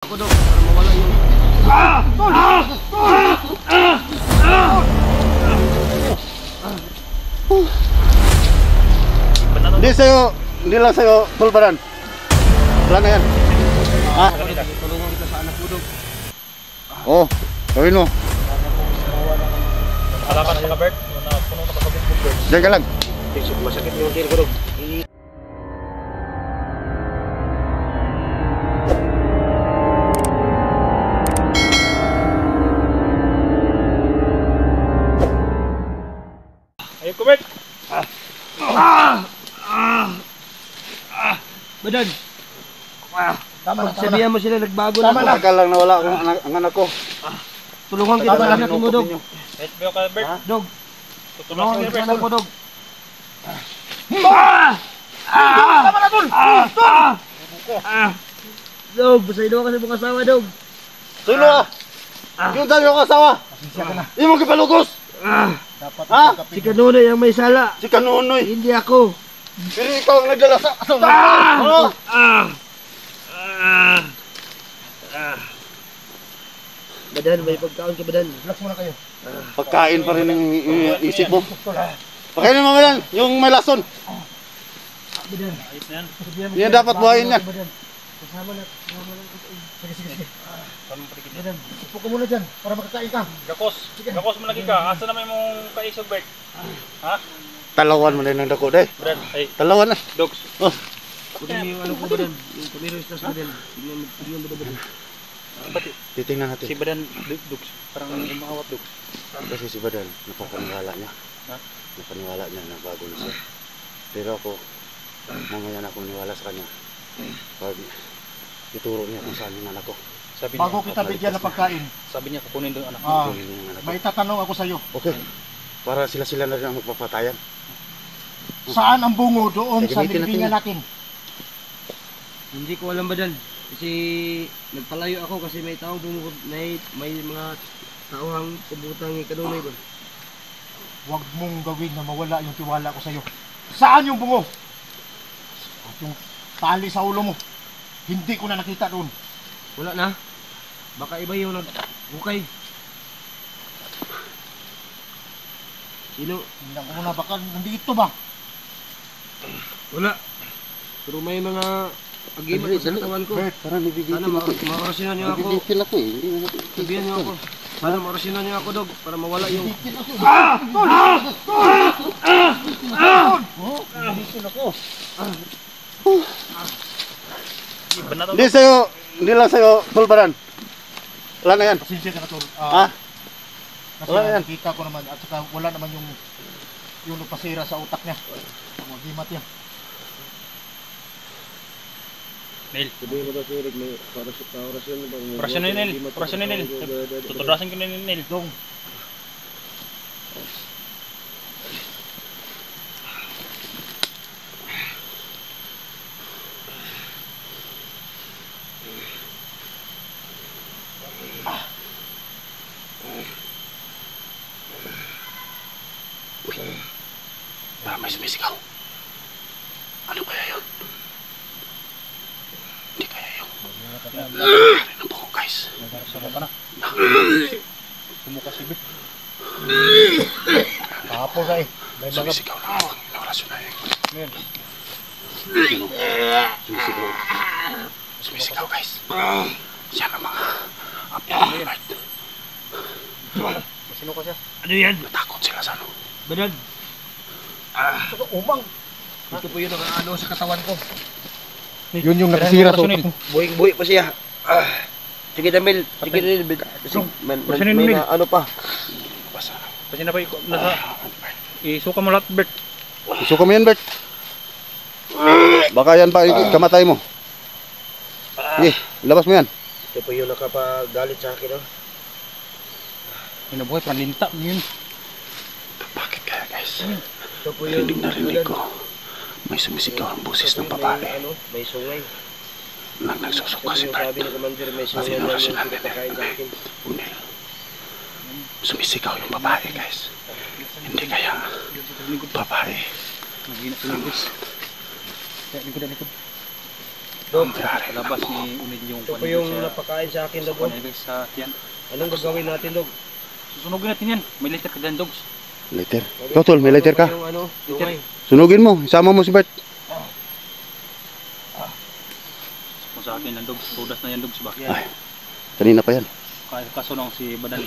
Ako daw, para mawala yung... Hindi sa'yo, hindi lang sa'yo pulbaran. Wala na yan. Tulungan kita sa anak mo daw. Oo, gawin mo. Alakan sa Bert, puno na kasabit mo Bert. Diyan ka lang. Masakit yung tiyan ko daw. Ayun ko Bert! Badan! Sabihan mo sila nagbago na ako. Tagal lang nawala ang anak ko. Tulungan kita sa anak mo dog. Ayun ba ka Bert? Dog, Tutulungan tulungan ka kita sa Bert. anak mo dog. Dog, pasaydo ka sa mong asawa dog. Sino ah? Yung dami yung asawa. Hindi mo kipalugos. Ha? Si Kanunoy ang may sala. Si Kanunoy. Hindi ako. Pero ikaw ang nagdala sa asawa. Ano? Badan, may pagkaon ka badan. Pagkain pa rin ang isip mo. Pagkain mo yan, yung may lason. Ayos na yan. Yan dapat buhayin yan. Kasama na. Paano paligid yan? Badan, upo ka muna dyan para makakain ka. Gakos mo lagi ka. Asa na may mong kaisog Bert? Ha? Talawan mo na yung dako day. Bert, ay, Talawan na. dogs. Oh, Kunin mo yung ano ko badan. Yung kamero yung stas badan. Tignan mo badan. titingnan natin. Si Badan, dogs. Parang umaawat dogs. Kasi si Badan, napapaniwala niya. Ha? Napaniwala niya na bago na siya. Pero ako, mamaya na akong niwala sa kanya. Pag ituro niya kung saan yung anak ko. Sabi niya, Bago kita bigyan ng pagkain, sabi niya kukunin doon anak. Kunin niya yung anak ko. may tatanong ako sa iyo. Okay. Para sila na rin ang magpapatayan. Saan ang bungo doon Sige, sa gamitin natin nilibingan yan. natin? Hindi ko alam badan. Kasi nagpalayo ako kasi may taong bumukod. May mga taong pabutang ni Kanunoy ba? Huwag mong gawin na mawala yung tiwala ko sa iyo. Saan yung bungo? At yung tali sa ulo mo. Hindi ko na nakita doon. Wala na. Baka iba yung nag-ukay. Sino? Tingnan ko muna, baka nandito ba? Wala. Pero may mga agimat sa katawan ko. Bert, Para nabibitin Sana ako. maorasinan niyo ako. Nabibitin ako eh. Hindi na natin. Sabihan niyo ako. Sana maorasinan niyo ako dog. Para mawala yung... bitin ako. Bitin ako. Iban na to. Hindi sa'yo, hindi lang sa'yo pulbaran. Wala na yan. Pasensya ka na tol. Ha? Kasi Wala yan. nakita ko naman at saka wala naman yung nagpasira sa utak niya. Magimat yan. Neil, Sabihin mo daw si Eric, may orasyon na ba? Orasyon na Neil. Orasyon na Neil. Tutudasin ko na ni Neil. Dong. Para may sumisigaw. Ano kaya yun? Hindi kaya yun. Ano po guys? Sama ka na. Sumuka si Bert. Tapos ay. May mga Sumisigaw na ako. Inaorasyon na yun. Neil. Ano? Sumisigaw. Sumisigaw guys. Siya ang mga apart. Sino ka siya? Ano yan? Natakot sila sa ano. Badan, umang. ito po yun ang ano sa katawan ko. Yun yung nakasira sa utak ko. Buhay pa siya. Sige Damil, sige Damil. Kasi Orasyonin mo may Neil. na ano pa. Basta. Kasi na ba nasa... Isuka mo lahat Bert. Isuka mo yan Bert. Baka yan pa kamatay mo. Sige, labas mo yan. Ito po yung nakapagalit sa akin. Oh. Inabuhay, panlinta. Yun. Bakit kaya guys? Ito po yung... Hindi narinig ko. May sumisigaw ang boses ng babae. May sungay. Nagsusuka si Bert. Sabi ni Commander, may sungay Pati na orasyonan din pagkain sa akin. Unil. Sumisigaw yung babae guys. Hindi kaya babae. Naghina ko ng bus. Kaya likod. Dog, Labas ni Unil yung ito po yung napakain sa akin, Dog. Oh. guys sa tiyan. Anong gagawin natin, Dog? Susunugin natin yan. May litter ka dyan, dogs. Lighter. Ikaw, tol, may lighter ka. Yung ano, sungay. Sunugin mo. Isama mo si Bert. Kung sa akin lang, dogs. Tudas na yan, dogs ba? Ay, kanina pa yan. Kaso nung si Badan.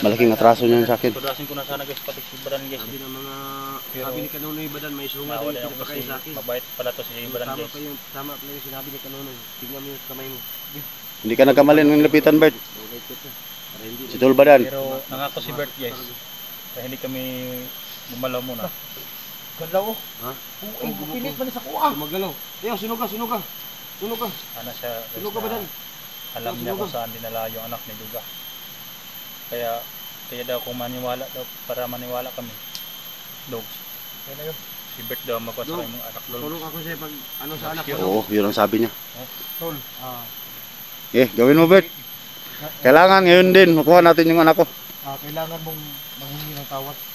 Malaking atraso niyan sa akin. Tudasin ko na sana guys, pati si Badan guys. Sabi ng mga, Pero- sabi ni Kanunoy Badan, may sungay daw Nawala yung ako kasi pinapakain sa akin. mabait pala to si Badan Tama guys. pa yung, tama pala yung sinabi ni Kanunoy. Tingnan mo yung kamay mo. Hindi ka nagkamali ng lapitan, Bert. Sungay ko to. Para hindi Si Tol Badan. Pero nangako si Bert guys. Kaya hindi kami gumalaw muna. Galaw. Ha? Uy, bukinit man sa kuha. Gumagalaw. Ayaw, sunog ka, sunog ka. Sunog ka. Ano siya guys, Sunog ka, Badan. alam niya kung saan dinala yung anak ni Duga. Kaya daw kung maniwala daw, para maniwala kami. Dogs. Kaya na yun. Si Bert daw magkuha sa Dog. kanyang anak dogs. Tulong ako sa'yo pag ano sa anak ko. Oo, yun ang sabi niya. Tol. Gawin mo, Bert. Kailangan ngayon din, makuha natin yung anak ko. Kailangan mong manghingi ng tawad sa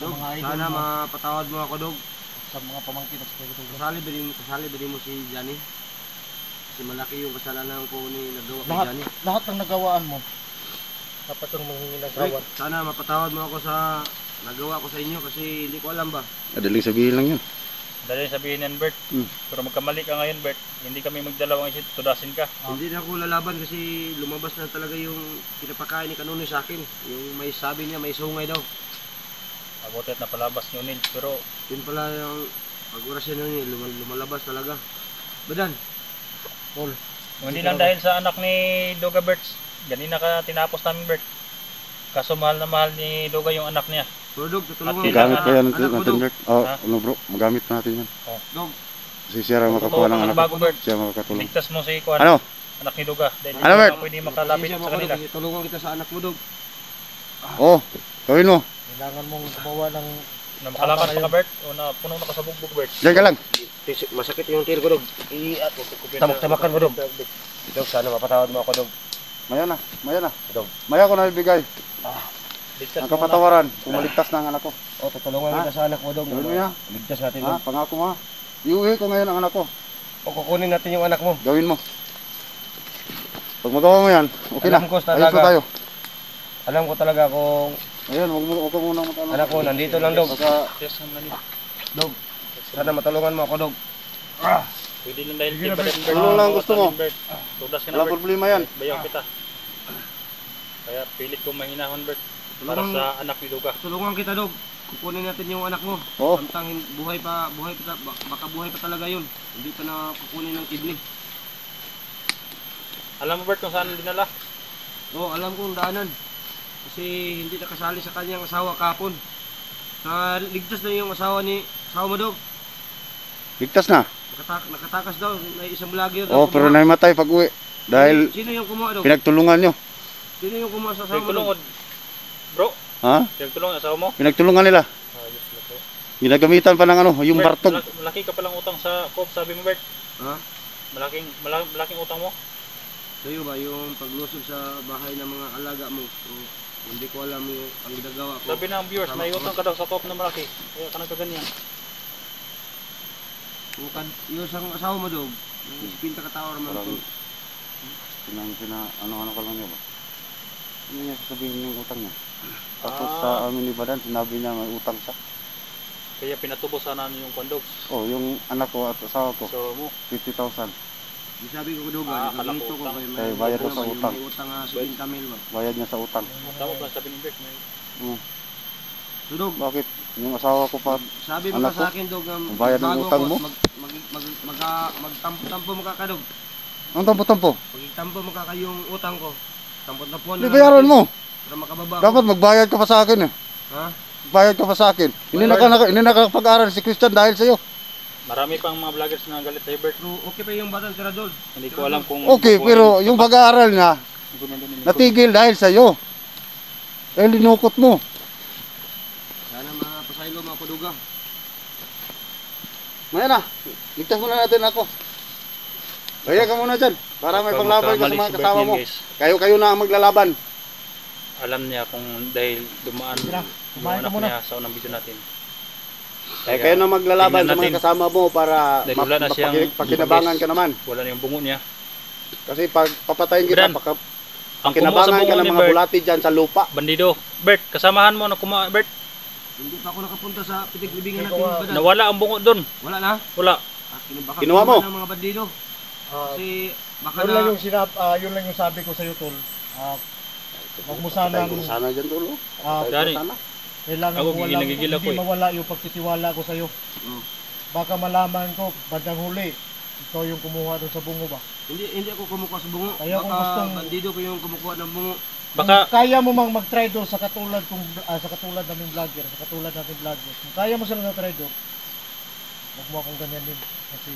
Dog, mga idol sana mo, mapatawad mo ako, Dog. sa mga pamangkin at sa kaibigan. Kasali ba din mo si Johnny? Kasi malaki yung kasalanan ko ni nagawa kay Lahat, Johnny. lahat ng nagawaan mo, dapat kang manghingi ng Rick, tawad. sana mapatawad mo ako sa nagawa ko sa inyo kasi hindi ko alam ba. Madaling sabihin lang yun. Dali sabihin yan Bert. Pero magkamali ka ngayon Bert. Hindi kami magdalawang isip, tudasin ka. Hindi na ako lalaban kasi lumabas na talaga yung pinapakain ni Kanunoy sa akin. Yung may sabi niya, may sungay daw. Mabuti at napalabas ni Unil. Pero Yun pala yung pag-orasyon niya, lumalabas talaga. Badan, Tol. kung hindi lang dahil sa anak ni Duga Bert, ganina ka tinapos namin Bert. Kaso mahal na mahal ni Duga yung anak niya. pero Dog, tutulungan At kita. Magamit pa yan Anak mo, natin, Dog. Bert. Oh, Ha? ano bro, magamit pa natin yan. Dog, Kasi siya ang makakuha ng anak ko. Bago Bert. Siya makakatulong. Ligtas mo si Kuan, Ano? anak ni Duga. Dahil Ano, hindi Bert? ka pwede makalapit pasensya mo sa ako, kanila. Dog. Tulungan kita sa anak mo, Dog. Oh, gawin mo. Kailangan mong gumawa ng Na makalakas pa ka Bert o na puno na ka sa bugbog Bert. Diyan ka lang. Masakit yung tail ko, Dog. Tamak-tamakan mo, Dog. Dog, sana mapatawad mo ako, Dog. Maya na, maya na. Dog. Maya ko na ibigay. Ligtas Ang mo na. kapatawaran. Kumaligtas na ang anak ko. O, tutulungan Ha? kita sa anak mo, Dog. Gawin mo yan. Ligtas natin, Ha? Dog. Pangako mo ha. Iuwi ko ngayon ang anak ko. O, kukunin natin yung anak mo. Gawin mo. Pag magawa mo yan, okay na. Alam ko, Ayos na talaga. tayo. Alam ko talaga kung Ayan, huwag ka muna matalo. anak ko nandito lang, Dog. Baka Yes, naman nila. Dog, sana matulungan mo ako, Dog. Pwede lang dahil kay Badan Bert. Ano lang gusto mo? Bert. Tudas ka na walang Bert. problema yan. Bayaw kita. Kaya pilit kong mahinahon Bert. Para Tulungan, sa anak ni Duga. tulungan kita, Dog. Kukunin natin yung anak mo. Oo. Samtang buhay pa, baka buhay pa talaga yun. Hindi pa na kukunin ng kidney. Alam mo Bert kung saan dinala? Oo, alam kong daanan. Kasi hindi nakasali sa kanyang asawa kapon. Ligtas na yung asawa mo, Dog. Ligtas na. Nakatakas daw, may isang vlogger Oh, daw. pero kumuha. naimatay pag uwi. Dahil Sino yung kumuha, Dog? pinagtulungan nyo. Sino yung kumuha sa asawa mo, Dog? Pinagtulungod. Bro, Ha? pinagtulong asawa mo? Pinagtulungan nila. Ayos na po. Ginagamitan pa ng ano, yung Bert, bartog. Malaki ka palang utang sa Coop, sabi mo Bert. Ha? Malaking utang mo? Sa'yo ba, yung paglusog sa bahay ng mga alaga mo? So, hindi ko alam yung ang ginagawa ko. Sabi ng viewers, Tama may ka utang ka daw sa Coop na malaki. Kaya ka nagkaganyan. Yung isang asawa mo, Dog, yung pinta katawar man Parang- ito. ano ka lang nyo ba? Ano niya sasabihin yung utang niya? Tapos Ah. sa amin ni Badan, sinabi niya may utang siya. Kaya pinatubo sana niyo yung kwandogs. Oh, yung anak ko at asawa ko, So mo, 50,000. Yung sabi ko, Dog, akala ko nagagito ko. utang. May Kaya bayad ko sa yung utang. May utang 70 ba? Bayad niya sa utang. tama ba sabi ni Bert? May So, Dog, Bakit? Yung asawa ko pa, sabi mo Anak ka sa ko, akin, Dog, bayad ng bago utang ako, mo? magtampo mo ka, Dog. ang tampo-tampo. Pagtampo mo ka yung utang ko. Tampot-tampuan Hindi bayaran mo. Para makababa Dapat magbayad ka pa sa akin eh. Ha? Magbayad ka pa sa akin. Hindi nakakapag-aral si Christian dahil sa'yo. marami pang mga vloggers na galit kay Bert. Pero okay pa yung batang tirador. Hindi ko alam kung Okay, pero yung pag-aaral niya, natigil dahil sa'yo. Eh, linukot mo. Sana mapasaylo mga paduga. Ngayon na, ligtas muna natin ako. Kaya ka muna dyan, para may panglaban ka sa mga kasama mo. Kayo na ang maglalaban. Alam niya kung dahil dumaan Tira, yung kumain ka anak muna. niya sa unang video natin. Kaya kayo na maglalaban tingnan sa mga natin. kasama mo para Dahil wala na siyang pakinabangan bugis. ka naman. Wala na yung bungo niya. Kasi pag papatayin kita, Bran, ang kumuha sa pakinabangan ka bungo ng ni mga Bert, bulati dyan sa lupa. bandido. Bert, kasamahan mo na kumuha, Bert. Hindi pa ako nakapunta sa pinaglibingan Hindi natin ko ng badan. Nawala ang bungo doon. Wala na. Wala. Baka Kinuha mo? ng mga bandido. Kasi baka Yun na... lang yung yun lang yung sabi ko sa iyo, tol. Wag mo sanang Patay ko sana dyan, tulo. ah, Patay Dani. ko sana. kailangan Ako, ko gigil ako hindi eh. mawala yung pagtitiwala ko sa iyo. Oh. Baka malaman ko bandang huli ikaw yung kumuha doon sa bungo ba. Hindi ako kumukuha sa bungo. Kaya kung Baka gustong- bandido ko yung kumukuha ng bungo. Baka, Kung kaya mo mang mag-try doon sa katulad sa katulad naming vlogger, sa katulad nating vlogger. Kung kaya mo silang na-try doon, wag mo akong ganyan din kasi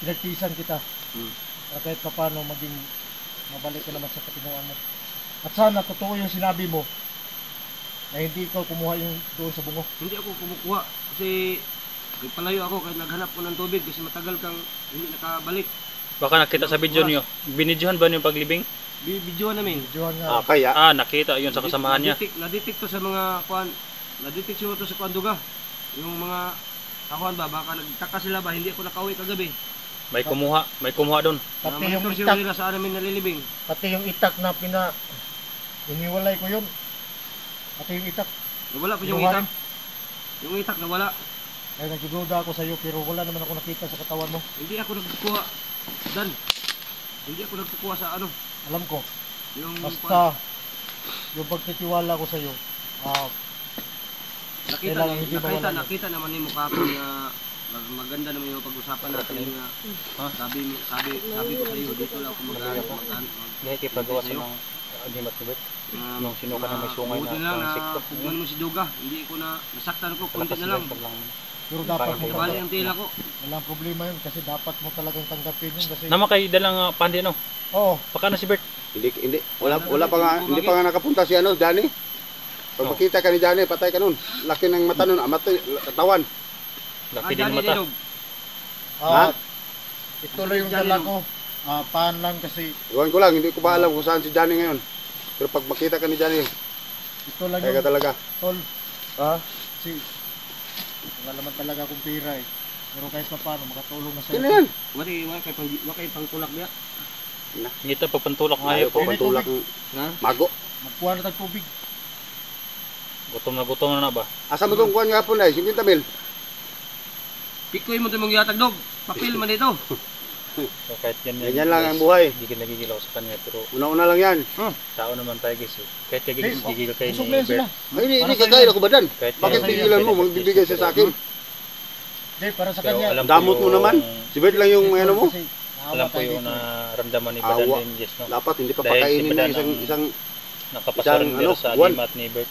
pinagtiisan kita. Para kahit pa paano maging mabalik ka naman sa katinuan mo. At sana totoo yung sinabi mo na hindi ikaw kumuha yung doon sa bungo. Hindi ako kumukuha. Kasi nagpalayo ako kahit naghanap ko ng tubig kasi matagal kang hindi nakabalik. baka nakita sa video niyo. Binidyohan ba niyo yung paglibing? Videoan namin. Diyan nga. Kaya. Nakita yun sa kasamahan niya. Na-detect to sa mga kuan. Na-detect siguro to sa Kuanduga. Yung mga kakuan ba, baka nagtaka sila ba, hindi ako nakauwi kagabi. May kumuha doon. Pati yung Monitor itak, nila sa amin nalilibing. pati yung itak na iniwalay ko yun. Pati yung itak. Nawala pa yung Kinuha itak. Yung itak nawala. Ay nagdududa ako sa iyo pero wala naman ako nakita sa katawan mo. Hindi ako nagkukuha. Dan. Hindi ako nagkukuha sa ano. Alam ko. Yung Basta yung pagtitiwala ko sa iyo. kailangan hindi mawala yun. nakita naman ni mukha ko na maganda naman yung pag-usapan natin na sabi ko sa iyo dito lang ako mag-ano. Hindi pagawa sa mga agimat ni Bert. Yung sinuka na may sungay buti na lang na insekto. pugnan mo si Duga. Hindi ko na nasaktan ko konti na lang. Pero dapat mo Bali ang tila ko. walang problema yun kasi dapat mo talagang tanggapin yun kasi Naman kay dalang pandi no. oo, Baka na si Bert. Hindi hindi pa nga nakapunta si Johnny. Pag Oh. makita ka ni Johnny, patay ka nun. Laki ng mata nun, katawan. Laki din ng mata. Ha? ituloy yung dala ko. Paan lang kasi Iwan ko lang, hindi ko pa alam kung saan si Johnny ngayon. Pero pag makita ka ni Johnny, ito lang kaya ka yung talaga. tol. Si wala naman talaga akong pira eh. Pero kahit pa paano makatulong na sa Sino yan? Wala kay pangtulak niya. Ngita pagpantulak nga Ayaw po. ko pantulak Ha? mago. Magkuha na tag tubig. Gutom na ba? Asa mo itong kuhan nga po na 50 mil. Pikoy mo 'tong mga yatag dog. Papel man dito. So, kahit ganyan. Ganyan lang ang guys, buhay. Hindi ka nagigilaw sa kanya pero Una-una lang yan. tao naman tayo guys eh. Kahit gigil kayo Busog ni na yun sila. Bert. Ay, hindi Para sa kakain inyo. ako ba dan? Kahit Bakit sa pigilan mo? Magbibigay siya sa akin. Hindi, para sa Pero kanya. alam Damot mo naman. Si Bert lang yung ano mo. Kasi Alam naawa ko tayo yung dito. naramdaman ni Badan Awa. din yes no. Dapat hindi pa Dahil si pakainin Badan na ang- isang Nakapasurrender Isang, sa buwan. agimat ni Bert.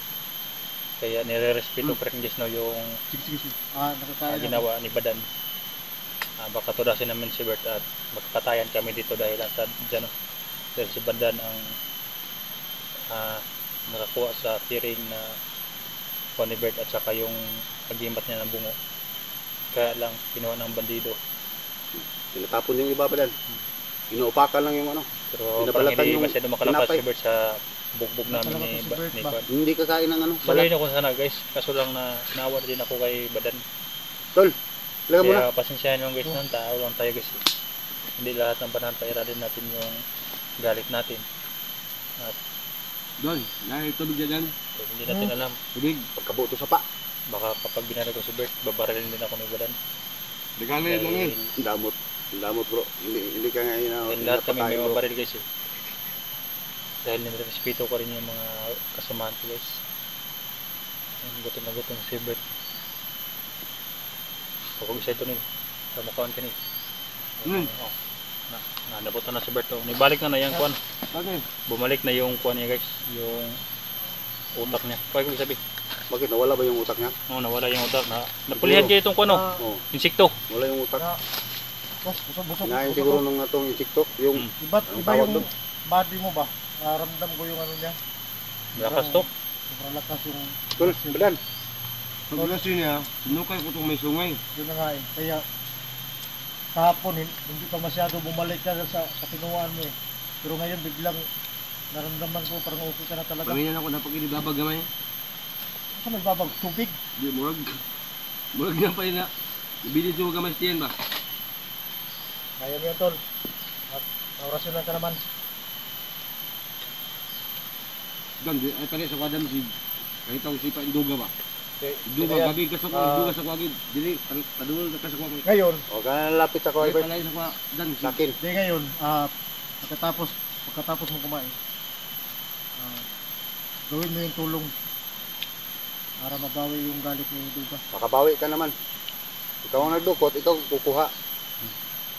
Kaya nire-respeto pa rin yes no yung Sige. Nakakaya na. ginawa ni Badan. Baka tudasin namin si Bert at magpatayan kami dito dahil at dyan no. Dahil si Badan ang nakakuha sa tiring na kuha ni Bert at saka yung agimat niya ng bungo. Kaya lang kinuha ng bandido. tinatapon yung iba ba dan? Inuupakan lang yung ano. Pero Binabalatan parang hindi yung masyado makalakas tinapay. si Bert sa bugbog namin Talaga ni to si Bert ba? Bert. Hindi kakain ng ano. Tuloy na ko sana guys. Kaso lang na nawa din ako kay Badan. Talaga mo na. Kaya pasensyahan yung guys nun. Tao lang tayo guys. Hindi lahat ng panantay din natin yung galit natin. Don, naay tubig dyan. So, hindi natin alam. Tubig. Pagkabuto sa pa. Baka kapag binaril ko si Bert, babarilin din ako ni Badan. Dagana yun lang eh. Ang damot bro. Hindi ka nga Dahil lahat kami may bro. mabaril guys eh. Dahil nirespeto ko rin yung mga kasamahan ko guys. Gutom na gutom si Bert. Pagkag isa ito nil. Sa mukhaan ka nil. Nabutan na si Bert. Nibalik na yan kuan. Bakit? Bumalik na yung kuan niya guys. Yung utak niya. Pwede ko sabi. Bakit nawala ba yung utak niya? Nawala yung utak. Napulihan kayo itong kuan Oo. insekto. Wala yung utak. Busog. Kinain siguro nung atong insekto. Yung Iba Ang iba tawag yung doon? body mo ba? Naramdam ko yung ano niya. Lakas to. Sobrang lakas yung tol, badan. Paglasin niya, sinukay ko itong may sungay. yun na nga eh. Kaya kahapon hindi pa masyado bumalik ka sa kinuhaan mo eh. Pero ngayon biglang naramdaman ko parang okay ka na talaga. Paminyan ako na pag inibabag gamay. Sa nagbabag tubig. Di murag. Murag na pa yun na. Ibili siya huwag kamastiyan ba? Kaya mo yan, tol. At orasyon lang ka naman. Gan, ay tali sa kwadam si kahit ako si Painduga ba? Okay. Duga, Kaya, gabi ka sa kwa, duga sa kwagid. Dili, padulol ka sa kwa. ngayon, O, ganun lapit ako, Ay, Albert. palay sa kwa, dan. Sa akin. di ngayon, pagkatapos mo kumain, gawin mo yung tulong para mabawi yung galit ni Duga. Makabawi ka naman. Ikaw ang nagdukot, ikaw ang kukuha.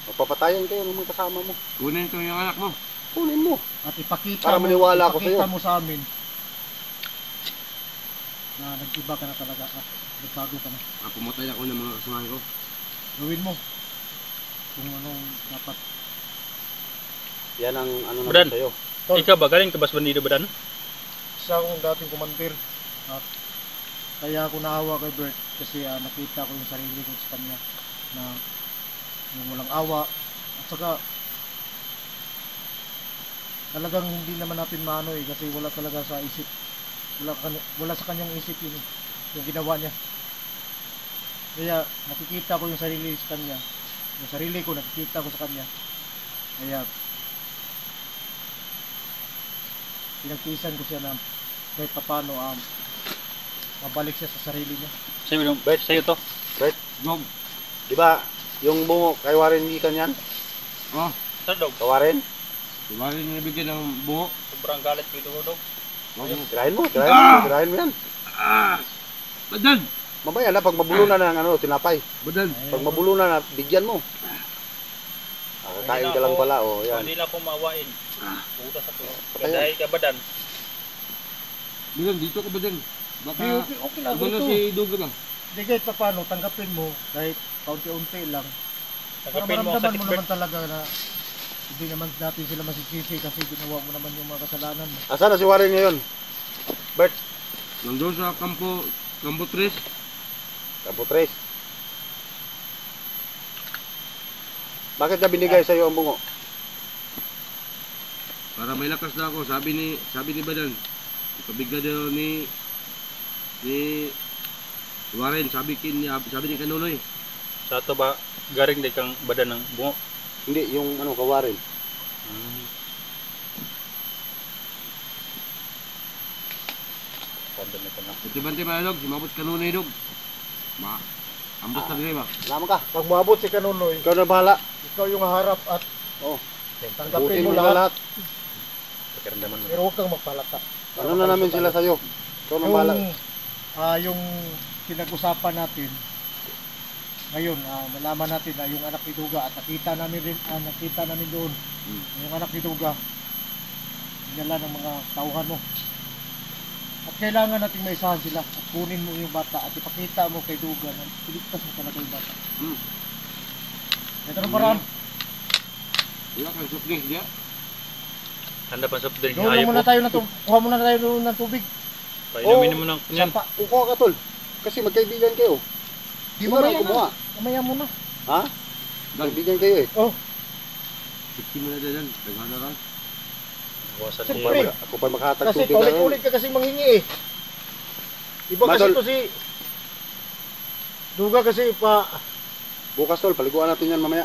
Magpapatayan kayo ng mga kasama mo. Kunin ito yung anak mo. Kunin mo. At ipakita Para maniwala ako ipakita sa'yo. mo sa amin na nag-iba ka na talaga at nagbago ka na. Pumatay ako ng mga kasamahan ko. Gawin mo kung anong dapat. Yan ang ano Budan. naman sa'yo. Tol. Ikaw ba, galing ka ba sa bandido ba dan? Isa akong dating kumandir at kaya ako naawa kay Bert kasi nakita ko yung sarili ko sa kanya na yung walang awa at saka talagang hindi naman natin maano kasi wala talaga sa isip, wala sa kanyang isip yun yung ginawa niya. Kaya nakikita ko yung sarili sa kanya, yung sarili ko nakikita ko sa kanya, kaya pinagtiisan ko siya na kahit papano mabalik siya sa sarili niya. Sa'yo to. Dog. Di ba, yung bungo, kay Warren hindi kanyan? Oh, Sir Dog, Kawarin? diba rin yung nabigyan ng bungo? sobrang galit ko ito, Dog. Tirahin mo, tirahin mo yan. Badan! Mamaya na, pag mabulunan na ng ano, tinapay. Badan! Pag mabulunan na, bigyan mo. Kain ka lang pala, o yan. Hindi na ako maawain. Puta sa to. Patay. Dahil ka ba dan? Badan, dito ka badan. Baka, Okay lang ano ito. si Duga ba? Hindi kahit paano, tanggapin mo kahit kaunti-unti lang. Para Nagapin mo sa maramdaman mo tikbert. naman talaga na hindi naman natin sila masisisi kasi ginawa mo naman yung mga kasalanan mo. Asan na si Warren ngayon? Bert, Nandun sa kampo 3. Campo 3. Bakit niya binigay sa iyo ang bungo? Para may lakas na ako, sabi ni Badan. Ipabigay daw ni Warren, sabi ni Kanunoy. Sa to ba, garing di kang badan ng bungo? Hindi, yung ano, kawarin. Pandam na ka na. Bante ba dog, simabot Kanunoy dog. Ambos na rin ba? Salamat ka. Pag maabot si Kanunoy, Ikaw na bahala. ikaw yung harap at Oh, tanggapin butin mo mo na lahat. lahat. Pakiramdaman mo. Pero huwag kang magpalata. Ano na namin sila sa iyo? Ikaw na bahala. Yung pinag-usapan natin, ngayon, nalaman natin na yung anak ni Duga at nakita namin doon, yung anak ni Duga, dinala ng mga tauhan mo. At kailangan nating maisahan sila at kunin mo yung bata at ipakita mo kay Duga na piligtas mo talaga yung bata. Ito ng paraan. Wala kang supling diya. Handa pa sa drink Doon ayaw muna po. tayo kuha muna tayo doon ng tubig. Painumin mo ng kunyan. Sapa, kukuha ka tol. Kasi magkaibigan kayo. Di Ikaw mamaya na kumuha. Mamaya muna. Ha? Magkaibigan kayo eh. Oh, Sikti mo na dadan, daghana ka. Iwasan Siyempre. niya. Ako pa makahatag kasi tubig na paulit-ulit ka kasi manghingi eh. Iba kasi Madol. ito si Duga kasi pa Bukas tol, paliguan natin yan mamaya.